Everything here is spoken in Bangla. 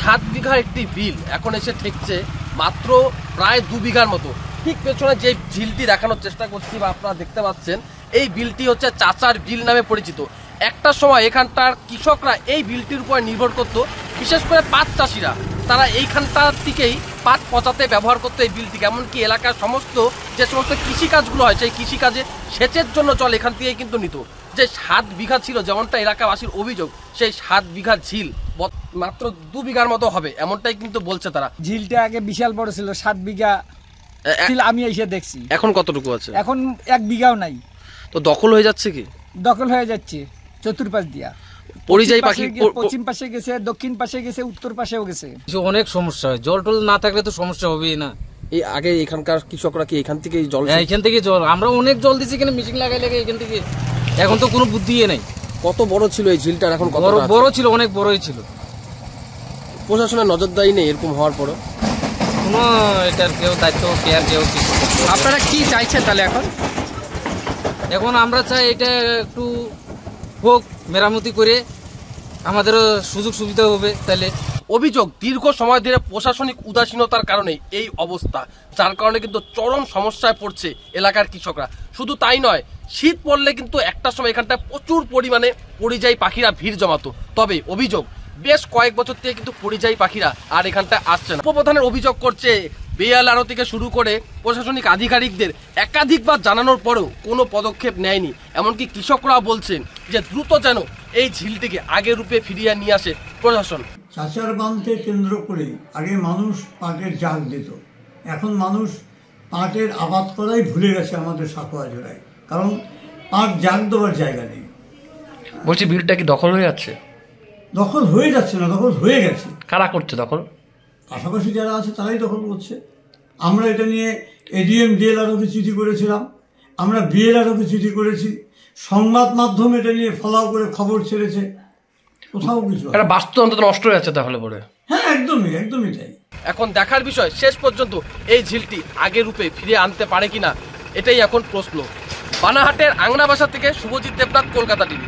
7 বিঘার একটি বিল এখন এসে ঠেকছে মাত্র প্রায় 2 বিঘার মতো। ঠিক পেছনে যে ঝিলটি দেখানোর চেষ্টা করছি বা আপনারা দেখতে পাচ্ছেন, এই বিলটি হচ্ছে চাচার বিল নামে পরিচিত। একটা সময় এখানটার কৃষকরা এই বিলটির উপর নির্ভর করত, বিশেষ করে পাট চাষিরা। তারা এইখানটার থেকেই পাট পচাতে ব্যবহার করতো এই বিলটিকে। এমনকি এলাকার সমস্ত যে সমস্ত কৃষিকাজগুলো হয়, সেই কৃষিকাজে সেচের জন্য জল এখান থেকেই কিন্তু নিত। যে 7 বিঘা ছিল, যেমনটা এলাকাবাসীর অভিযোগ, সেই 7 বিঘা ঝিল মাত্র 2 বিঘার মতো হবে, এমনটাই কিন্তু বলছে তারা। ঝিলটা আগে বিশাল বড় ছিল, 7 বিঘা ছিল, আমি এসে দেখছি। এখন কতটুকু আছে? এখন 1 বিঘাও নাই। তো দখল হয়ে যাচ্ছে কি? দখল হয়ে যাচ্ছে চতুর্পাশ দিয়া। পরিযায়ী পাখি পশ্চিম পাশে গেছে, দক্ষিণ পাশে গেছে, উত্তর পাশেও গেছে। অনেক সমস্যা হয়, জল টল না থাকলে তো সমস্যা হবেই না। এই আগে এখানকার কৃষকরা কি এখান থেকে জল? এখান থেকে জল আমরা অনেক জল দিচ্ছি, এখানে মেশিন লাগাই লাগে এখান থেকে। এখন তো কোনো বুদ্ধি নেই। কত বড় ছিল এই ঝিলটার? এখন কত বড় ছিল, অনেক বড়ই ছিল। প্রশাসনের নজরদারি নেই এরকম হওয়ার পরও? কোনো এটার কেউ দায়িত্ব কেয়ার কেউ কিছু। আপনারা কি চাইছেন তাহলে এখন? এখন আমরা চাই এটা একটু হোক, মেরামতি করে আমাদেরও সুযোগ সুবিধা হবে। তাহলে অভিযোগ, দীর্ঘ সময় ধরে প্রশাসনিক উদাসীনতার কারণে এই অবস্থা, যার কারণে কিন্তু চরম সমস্যায় পড়ছে এলাকার কৃষকরা। শুধু তাই নয়, শীত পড়লে কিন্তু একটা সময় এখানটায় প্রচুর পরিমাণে পরিযায়ী পাখিরা ভিড় জমাতো। তবে অভিযোগ, বেশ কয়েক বছর থেকে কিন্তু পরিযায়ী পাখিরা আর এখানটায় আসছে না। উপপ্রধানের অভিযোগ করছে, বেআলানো থেকে শুরু করে প্রশাসনিক আধিকারিকদের একাধিকবার জানানোর পরেও কোনো পদক্ষেপ নেয়নি। এমনকি কৃষকরা বলছেন যে দ্রুত যেন এই ঝিলটিকে আগের রূপে ফিরিয়ে নিয়ে আসে প্রশাসন। চাচার বাঁধকে কেন্দ্র করে আগে মানুষ পাটের জাগ দিত, এখন মানুষ পাটের আবাদ করাই ভুলে গেছে আমাদের সাকোয়া জোড়ায়, কারণ পাট জাগ দেওয়ার জায়গা নেই। বলছি, বিলটা কি দখল হয়ে যাচ্ছে? দখল হয়ে যাচ্ছে না, দখল হয়ে গেছে। কারা করছে দখল? পাশাপাশি যারা আছে তারাই দখল করছে। আমরা এটা নিয়ে এডিএম ডিএলআরওকে চিঠি করেছিলাম, আমরা বিএলআরওকে চিঠি করেছি, সংবাদ মাধ্যম এটা নিয়ে ফলাও করে খবর ছেড়েছে, কোথাও কিছু। একটা বাস্তু অন্তত নষ্ট হয়ে যাচ্ছে তাহলে পরে। হ্যাঁ, একদমই একদমই তাই। এখন দেখার বিষয়, শেষ পর্যন্ত এই ঝিলটি আগের রূপে ফিরিয়ে আনতে পারে কিনা, এটাই এখন প্রশ্ন। বানাহাটের আংনাবাসা থেকে শুভজিৎ দেবনাথ, কলকাতা টিভি।